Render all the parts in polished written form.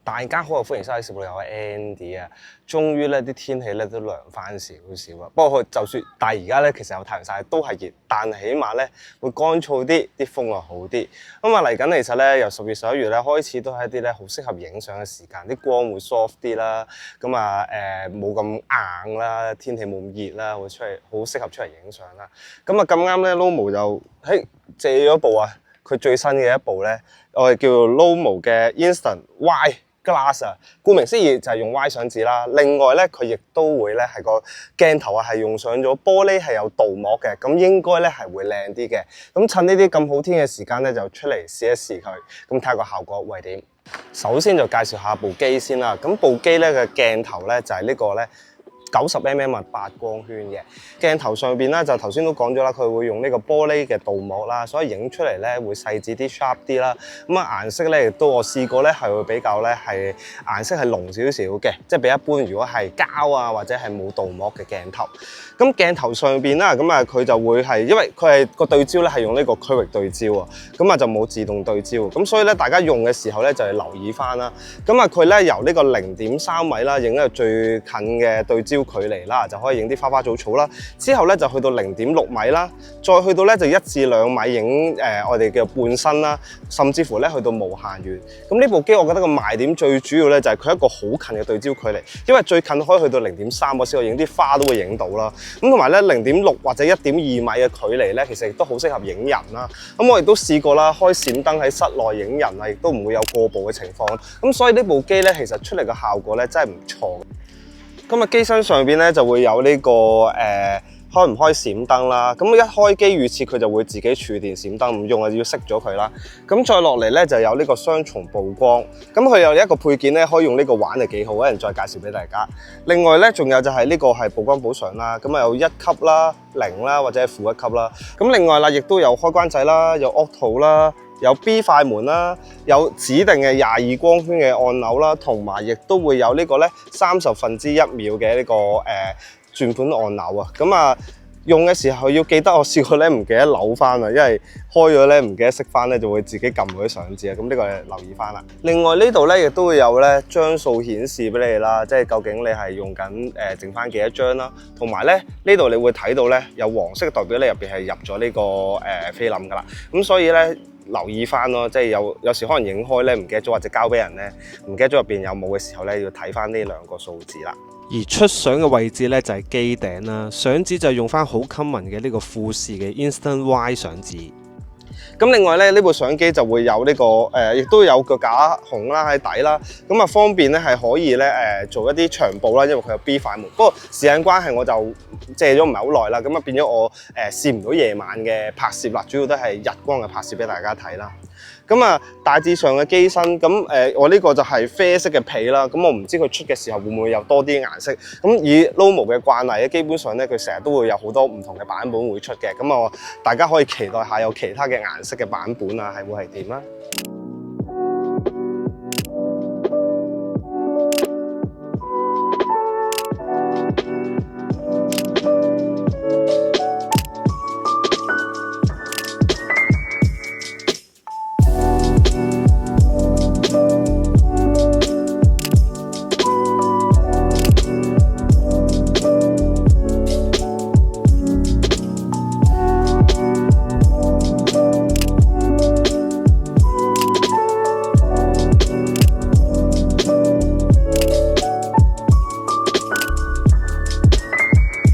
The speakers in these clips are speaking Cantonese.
大家好，歡迎收睇小朋友嘅 Andy 啊！終於咧啲天氣咧都涼翻少少啦。不過佢就算，但係而家咧其實有太陽曬都係熱，但起碼咧會乾燥啲，啲風又好啲。咁啊嚟緊其實咧由10月11月咧開始都係一啲咧好適合影相嘅時間，啲光會 soft 啲啦，咁啊冇咁硬啦，天氣冇咁熱啦，會出嚟好適合出嚟影相啦。咁啊咁啱咧 Lomo 就借咗部啊，佢最新嘅一部咧，我哋叫做 Lomo 嘅 Instant Y Glass 啊，顧名思義就係用 Y 相紙啦。另外咧，佢亦都會咧係個鏡頭啊，係用上咗玻璃係有鍍膜嘅，咁應該咧係會靚啲嘅。咁趁呢啲咁好天嘅時間咧，就出嚟試一試佢，咁睇下個效果會係點。首先就介紹下部機先啦。咁部機咧嘅鏡頭咧就係呢個咧90mm 啊8光圈嘅鏡頭上邊咧，就頭先都講咗啦，佢會用呢個玻璃嘅鍍膜啦，所以影出嚟咧會細緻啲、sharp 啲啦。咁啊顏色咧亦都我試過咧係會比較咧係顏色係濃少少嘅，即係比一般如果係膠啊或者係冇鍍膜嘅鏡頭。咁鏡頭上邊啦，咁啊佢就會係因為佢係個對焦咧係用呢個區域對焦啊，咁啊就冇自動對焦，咁所以咧大家用嘅時候咧就要留意翻啦。咁啊佢咧由呢個0.3米啦影到最近嘅對焦距離啦，就可以影啲花花草草啦。之後咧就去到0.6米啦，再去到咧就1至2米影我哋嘅半身啦，甚至乎咧去到無限遠。咁呢部機我覺得個賣點最主要咧就係佢一個好近嘅對焦距離，因為最近可以去到0.3，我試過影啲花都會影到啦。咁同埋咧0.6或者1.2米嘅距離咧，其實亦都好適合影人啦。咁我亦都試過啦，開閃燈喺室內影人啊，亦都唔會有過曝嘅情況。咁所以呢部機咧，其實出嚟嘅效果咧真係唔錯。咁啊機身上邊咧就會有呢個開唔開閃燈啦。咁一開機預設佢就會自己儲電閃燈，唔用啊要熄咗佢啦。咁再落嚟咧就有呢個雙重曝光。咁佢有一個配件咧可以用呢個玩係幾好，一陣再介紹俾大家。另外咧仲有就係呢個係曝光補償啦。咁啊有1級啦、0啦或者係負1級啦。咁另外啦亦都有開關掣啦，有 Auto 啦。有 B 快門啦，有指定嘅22光圈嘅按鈕啦，同埋亦都會有呢個咧1/30秒嘅呢個轉盤按鈕啊。咁啊用嘅時候要記得，我試過咧唔記得扭翻啊，因為開咗咧唔記得熄翻咧，就會自己撳嗰啲相紙啊。咁呢個留意翻啦。另外呢度咧亦都會有咧張數顯示俾你啦，即係究竟你係用緊剩翻幾多張啦。同埋咧呢度你會睇到咧有黃色代表你入邊係入咗呢個菲林噶啦。咁所以咧。留意翻咯，即係有時可能影開咧唔記得咗，或者交俾人咧唔記得咗入邊有冇嘅時候咧，要睇翻呢2個數字啦。而出相嘅位置咧就係機頂啦，相紙就用翻好 common 嘅呢個富士嘅 Instant Y 相紙。咁另外咧呢部相機就會有呢個亦都有個假孔啦喺底啦，咁啊方便咧係可以咧做一啲長曝啦，因為佢有 B 快門。不過時間關係我就借咗唔係好耐啦，咁啊變咗我試唔到夜晚嘅拍攝啦，主要都係日光嘅拍攝俾大家睇啦。咁啊大致上嘅機身，咁我呢個就係啡色嘅皮啦，咁我唔知佢出嘅時候會唔會有多啲顏色。咁以 Lomo 嘅慣例咧，基本上咧佢成日都會有好多唔同嘅版本會出嘅，咁大家可以期待下有其他嘅顏色嘅版本啊，係會係點啦？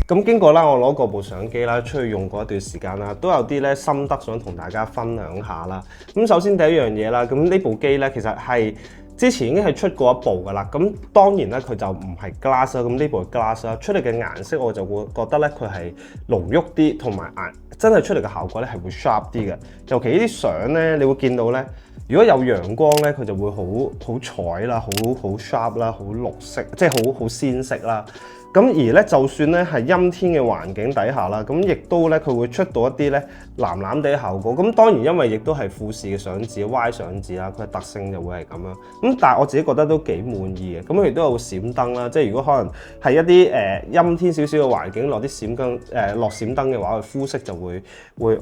咁經過啦，我攞過部相機啦，出去用過一段時間啦，都有啲咧心得想同大家分享下啦。咁首先第一樣嘢啦，咁呢部機咧其實係之前已經係出過一部噶啦。咁當然咧佢就唔係 glass 啦，咁呢部係 glass 啦，出嚟嘅顏色我就會覺得咧佢係濃郁啲，同埋真係出嚟嘅效果咧係會 sharp 啲嘅。尤其呢啲相咧，你會見到咧，如果有陽光咧，佢就會好彩啦，好 sharp 啦，好綠色，即係好鮮色啦。咁而咧，就算咧係陰天嘅環境底下啦，咁亦都咧佢會出到一啲咧藍藍地嘅效果。咁當然因為亦都係富士嘅相紙、Y 相紙啦，佢嘅特性就會係咁樣。咁但係我自己覺得都幾滿意嘅。咁佢亦都有閃燈啦，即係如果可能係一啲陰天少少嘅環境落啲閃燈落閃燈嘅話，佢膚色就會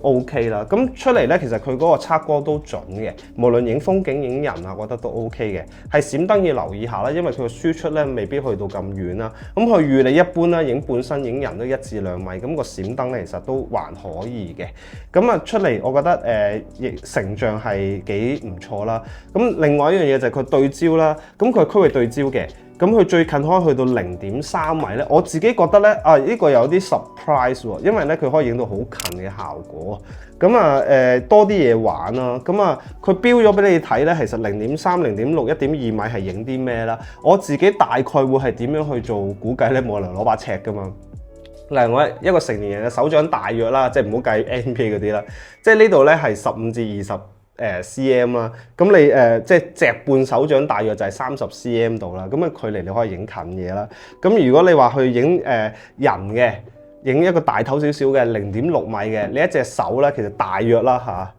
OK 啦。咁出嚟咧，其實佢嗰個測光都準嘅，無論影風景、影人啊，我覺得都 OK 嘅。係閃燈要留意下啦，因為佢嘅輸出咧未必去到咁遠啦。咁佢預你一般啦，影半身、影人都1至2米，咁個閃燈咧其實都還可以嘅。咁啊出嚟，我覺得成像係幾唔錯啦。咁另外一樣嘢就係佢對焦啦，咁佢係區域對焦嘅。咁佢最近可以去到0.3米咧，我自己覺得咧呢個有啲 surprise 喎，因為咧佢可以影到好近嘅效果。咁多啲嘢玩啦。咁佢標咗俾你睇咧，其實0.3、0.6、1.2米係影啲咩啦？我自己大概會係點樣去做估計咧？冇可能攞把尺噶嘛。例如我一個成年人嘅手掌大約啦，即係唔好計 NBA 嗰啲啦，即係呢度咧係15至20cm 啦，咁你即係隻半手掌大約就係30 cm 度啦，咁距離你可以影近嘢啦。咁如果你話去影人嘅，影一個大頭少少嘅0.6米嘅，你一隻手咧其實大約啦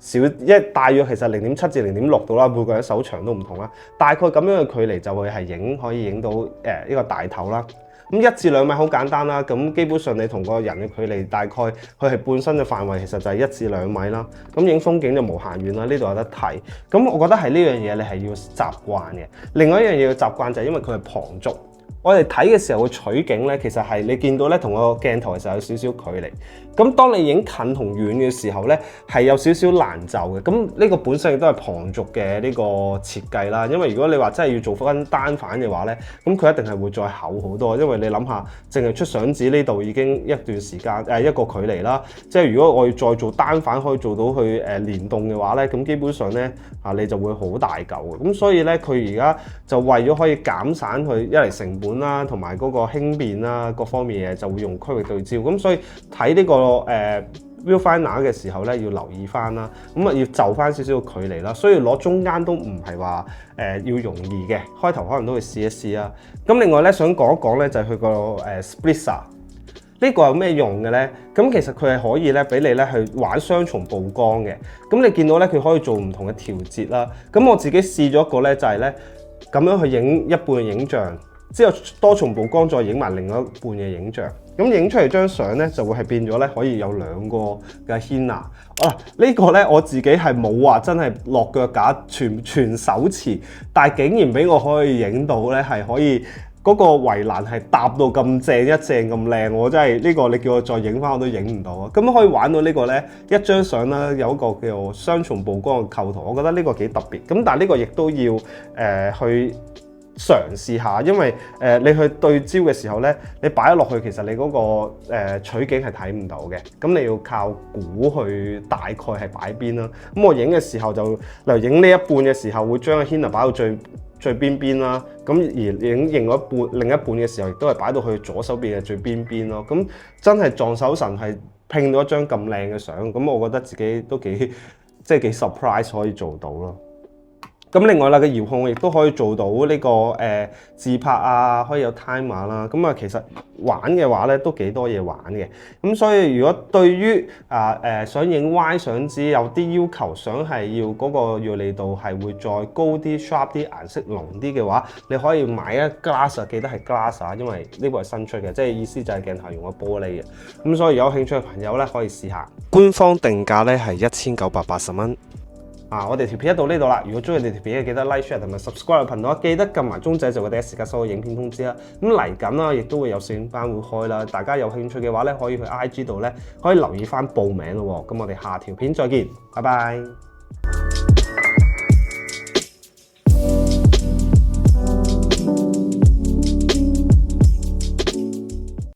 大約其實0.7至0.6度啦，每個人手長都唔同啦，大概咁樣嘅距離就會係可以影到呢個大頭啦。咁1至2米好簡單啦，咁基本上你同個人嘅距離大概佢係半身嘅範圍，其實就係1至2米啦。咁影風景就無限遠啦，呢度有得睇。咁我覺得係呢樣嘢你係要習慣嘅。另外一樣嘢要習慣就係因為佢係旁軸，我哋睇嘅時候嘅取景咧，其實係你見到咧同個鏡頭其實有少少距離。咁當你影近同遠嘅時候咧，係有少少難就嘅。咁呢個本身亦都係旁軸嘅呢個設計啦。因為如果你話真係要做翻單反嘅話咧，咁佢一定係會再厚好多。因為你諗下，淨係出相紙呢度已經一段時間一個距離啦。即係如果我要再做單反可以做到去連動嘅話咧，咁基本上咧你就會好大嚿嘅。咁所以咧佢而家就為咗可以減散佢一嚟成本啦，同埋嗰個輕便啦，各方面嘢就會用區域對焦。咁所以睇呢個viewfinder 嘅時候咧，要留意翻啦，咁要就翻少少嘅距離啦，所以攞中間都唔係話要容易嘅，開頭可能都會試一試啦。咁另外咧想講一講咧就係佢個splitter 呢個有咩用嘅咧？咁其實佢係可以咧俾你咧去玩雙重曝光嘅。咁你見到咧佢可以做唔同嘅調節啦。咁我自己試咗一個咧就係咧咁樣去影一半嘅影像，之後多重曝光再影埋另外一半嘅影像。咁影出嚟張相咧就會係變咗咧可以有2個嘅 Hina。呢個咧我自己係冇話真係落腳架全手持，但係竟然俾我可以影到咧係可以嗰個圍欄係搭到咁正一正咁靚，我真係呢個你叫我再影翻我都影唔到啊！咁可以玩到呢個咧一張相啦，有一個叫做雙重曝光嘅構圖，我覺得呢個幾特別。咁但係呢個亦都要去嘗試下，因為你去對焦嘅時候咧，你擺咗落去，其實你嗰個取景係睇唔到嘅，咁你要靠估去大概係擺邊啦。咁我影嘅時候就，例如影呢一半嘅時候，會將個 Hina 擺到最邊邊啦，咁而影另一半嘅時候，亦都係擺到去左手邊嘅最邊邊咯。咁真係撞手神係拼到一張咁靚嘅相，咁我覺得自己都幾 surprise 可以做到咯。咁另外啦，個遙控亦都可以做到呢個自拍啊，可以有 timer 啦。咁其實玩嘅話咧都幾多嘢玩嘅。咁所以如果對於想影 Y 相紙有啲要求，想係要嗰個鋭利度係會再高啲、sharp 啲、顏色濃啲嘅話，你可以買一 glass 記得係 glass 啊，因為呢個係新出嘅，即係意思就係鏡頭用咗玻璃嘅。咁所以有興趣嘅朋友咧可以試下。官方定價咧係1980蚊。我哋條片到呢度啦。如果中意你條片，記得 like、share 同埋 subscribe 個頻道，記得撳埋鐘仔就會第一時間收到影片通知啦。咁嚟緊啦，亦都會有攝影班會開啦。大家有興趣嘅話咧，可以去 IG 度咧，可以留意翻報名咯。咁我哋下條片再見，拜拜。